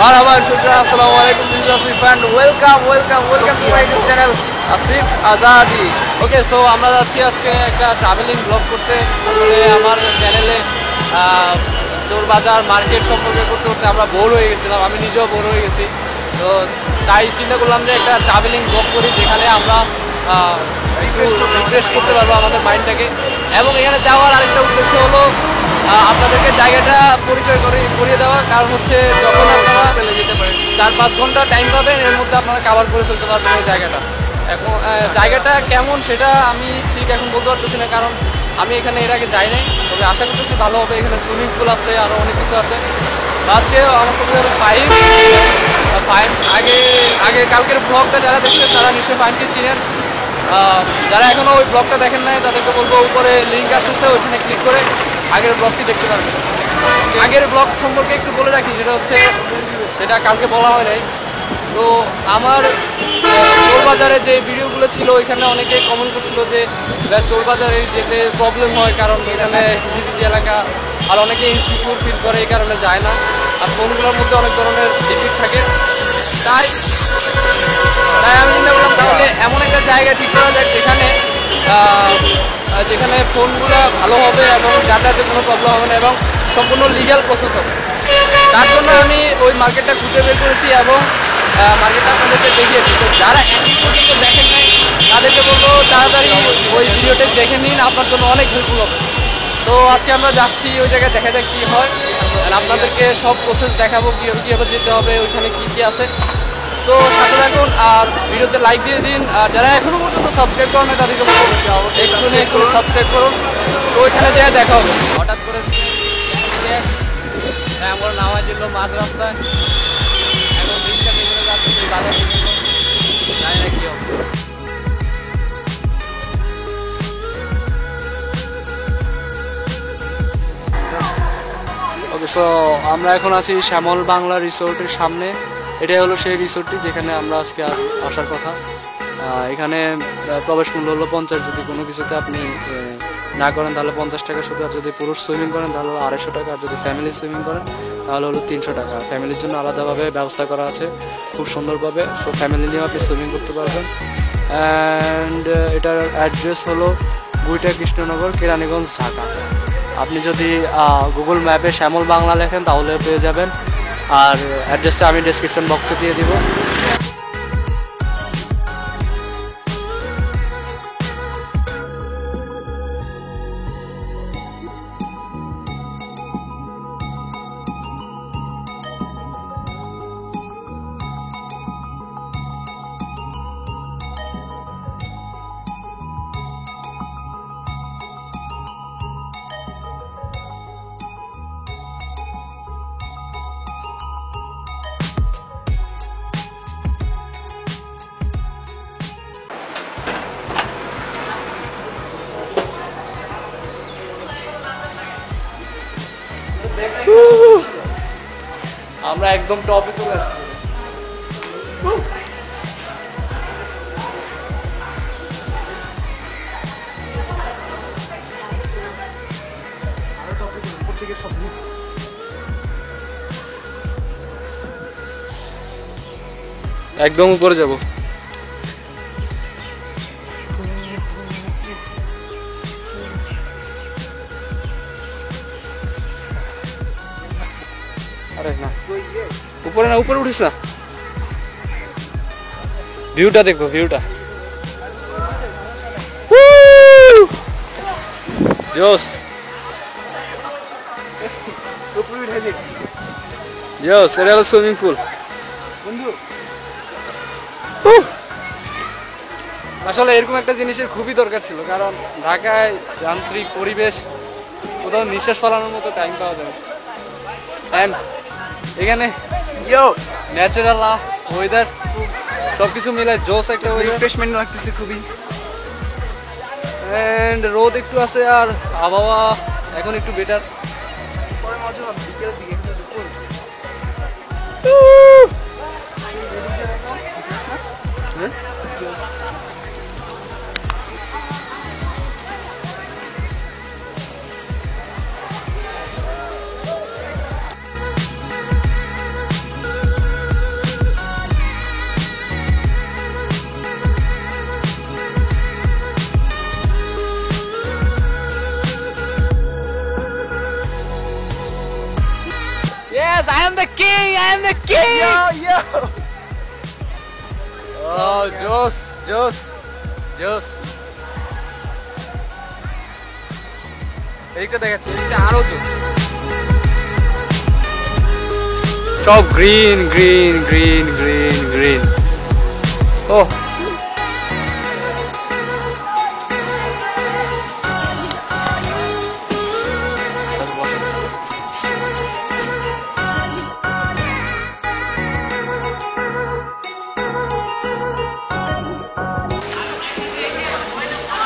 Marhaba Shukran, Assalamualaikum, this is Asif and welcome to my YouTube channel Asif Azadi. Okay, so আমরা যাচ্ছি আজকে একটা travelling blog করতে। আসলে আমার চ্যানেলে চোর বাজার মার্কেট সম্পর্কে করতে করতে আমরা বোর হয়ে গেছিলাম, আমি নিজেও বোর হয়ে গেছি। তো তাই চিন্তা করলাম যে একটা ট্রাভেলিং ব্লগ করি, যেখানে আমরা একটু রিফ্রেশ করতে পারবো আমাদের মাইন্ডটাকে। এবং এখানে যাওয়ার আরেকটা উদ্দেশ্য হলো আপনাদেরকে জায়গাটা পরিচয় করিয়ে দেওয়া। কারণ হচ্ছে যখন আপনারা 4-5 ঘন্টা টাইম পাবেন, এর মধ্যে আপনারা কভার করে ফেলতে পারবেন ওই জায়গাটা। এখন জায়গাটা কেমন সেটা আমি ঠিক এখন বলতে পারতেছি না, কারণ আমি এখানে এর আগে যাই নাই। তবে আশা করতেছি ভালো হবে। এখানে সুইমিং পুল আছে, আরও অনেক কিছু আছে। আজকে আমার সাথে হলো ফাইভ। আগে কালকের ব্লগটা যারা দেখছেন তারা নিশ্চয়ই ফাইভকে চিনেন। যারা এখনও ওই ব্লগটা দেখেন নাই তাদেরকে বলবো উপরে লিঙ্ক আসতেছে, ওইখানে ক্লিক করে আগের ব্লগটি দেখতে পারবেন। আগের ব্লগ সম্পর্কে একটু বলে রাখি, সেটা কালকে বলা হয় নাই। তো আমার চোরবাজারে যে ভিডিওগুলো ছিল ওইখানে অনেকে কমেন্ট করছিল যে চোরবাজারে যেতে প্রবলেম হয়, কারণ এখানে হিজিবিজি এলাকা, আর অনেকে ইনসিকিউর ফিল করে, এই কারণে যায় না। আর ফোনগুলোর মধ্যে অনেক ধরনের টিকিট থাকে। তাই আমি চিন্তা করলাম তাহলে এমন একটা জায়গা ঠিক করা যায় যেখানে ফোনগুলো ভালো হবে এবং যাতায়াতে কোনো প্রবলেম হবে না এবং সম্পূর্ণ লিগ্যাল প্রসেস হবে। তার জন্য আমি ওই মার্কেটটা খুঁজে বের করেছি এবং মার্কেটটা আপনাদেরকে দেখিয়েছি। তো যারা এখন পর্যন্ত দেখেন নাই তাদেরকে বলবো তাড়াতাড়ি ওই ভিডিওটা দেখে নিন, আপনার জন্য অনেক হেল্পফুল হবে। তো আজকে আমরা যাচ্ছি ওই জায়গায়, দেখা যাক কী হয়। আর আপনাদেরকে সব প্রসেস দেখাবো, কীভাবে যেতে হবে, ওইখানে কী আছে। তো সাথে থাকুন আর ভিডিওতে লাইক দিয়ে দিন। আর যারা এখনো পর্যন্ত সাবস্ক্রাইব করেন তাদেরকে একটু সাবস্ক্রাইব করুন। তো ওইখানে যেয়ে দেখা হবে। হঠাৎ করে আমরা নামাই দিল মাঝ রাস্তায়, এখন রিক্সা নিয়ে যাচ্ছি বাজার পর্যন্ত, জানি না কী হবে। ওকে, সো আমরা এখন আছি শ্যামল বাংলা রিসোর্টের সামনে। এটাই হলো সেই রিসোর্টটি যেখানে আমরা আজকে আসার কথা। এখানে প্রবেশ মূল্য হলো 50। যদি কোনো কিছুতে আপনি না করেন তাহলে 50 টাকা শুধু, আর যদি পুরুষ সুইমিং করেন তাহলে 250 টাকা, আর যদি ফ্যামিলি সুইমিং করেন তাহলে হলো 300 টাকা। ফ্যামিলির জন্য আলাদাভাবে ব্যবস্থা করা আছে খুব সুন্দরভাবে। সো ফ্যামিলি নিয়েও আপনি সুইমিং করতে পারবেন। অ্যান্ড এটার অ্যাড্রেস হলো গুইটা কৃষ্ণনগর, কেরানীগঞ্জ, ঢাকা। আপনি যদি গুগল ম্যাপে শ্যামল বাংলা লেখেন তাহলে পেয়ে যাবেন। আর অ্যাড্রেসটা আমি ডেসক্রিপশন বক্সে দিয়ে দিব। আমরা একদম টপে চলে আসছি। একদম উপরে যাব। আরে না, উপরে না, উপরে উঠিস না। ভিউটা দেখো, ভিউটা জোস জোস। এটা হলো সুইমিং পুল। আসলে এরকম একটা জিনিসের খুবই দরকার ছিল, কারণ ঢাকায় যান্ত্রিক পরিবেশ, কোথাও নিঃশ্বাস ফেলানোর মতো টাইম পাওয়া যায়। অ্যান্ড এখানে ন্যাচারাল ওয়েদার সবকিছু মিলে জোস একটা রিফ্রেশমেন্ট লাগতেছে খুবই। অ্যান্ড রোদ একটু আছে আর আবহাওয়া এখন একটু better. the king. I am the king. Yo. Oh, Joss. এইটা দেখাচ্ছে এটা আরো জোস সব গ্রিন ও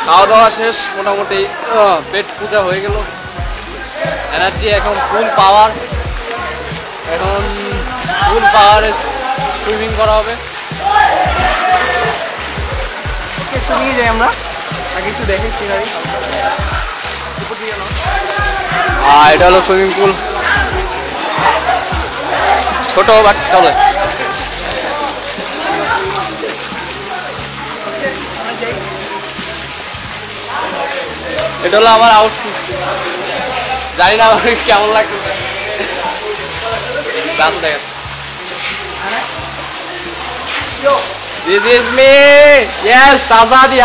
খাওয়া দাওয়া শেষ মোটামুটি পেট পূজা হয়ে গেল এনার্জি এখন ফুল পাওয়ারে সুইমিং করা হবে সুইমিং যাই আমরা আগে একটু দেখে সিনারি এটা হলো সুইমিং পুল ছোট বাট চলে এটা হলো আমার আউটফিট জানি না আমার কেমন লাগছে This is me. Yes, Azadi.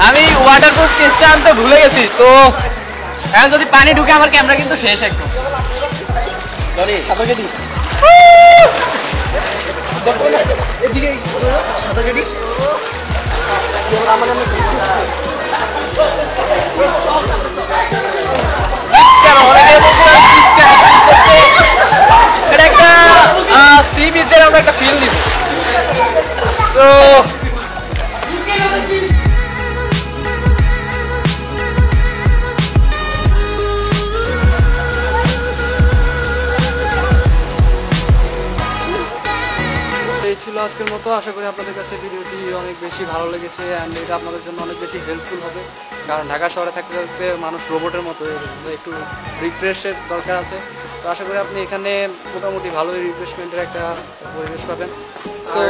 আমি ওয়াটারপ্রুফ কেসটা আনতে ভুলে গেছি তো এখন যদি পানি ঢুকে আমার ক্যামেরা কিন্তু শেষ একদম এটা একটা সি বিচের আমরা একটা ফিল দিব সো ছিল আজকের মতো আশা করি আপনাদের কাছে ভিডিওটি অনেক বেশি ভালো লেগেছে অ্যান্ড এটা আপনাদের জন্য অনেক বেশি হেল্পফুল হবে কারণ ঢাকা শহরে থাকতে থাকতে মানুষ রোবটের মতো একটু রিফ্রেশের দরকার আছে তো আশা করি আপনি এখানে মোটামুটি ভালোই রিফ্রেশমেন্টের একটা পরিবেশ পাবেন সো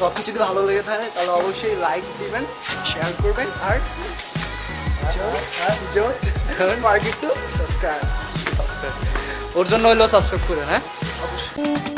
সব কিছু যদি ভালো লেগে থাকে তাহলে অবশ্যই লাইক দিবেন শেয়ার করবেন আর মার্কেট টু সাবস্ক্রাইব ওর জন্য হইলেও সাবস্ক্রাইব করেন হ্যাঁ অবশ্যই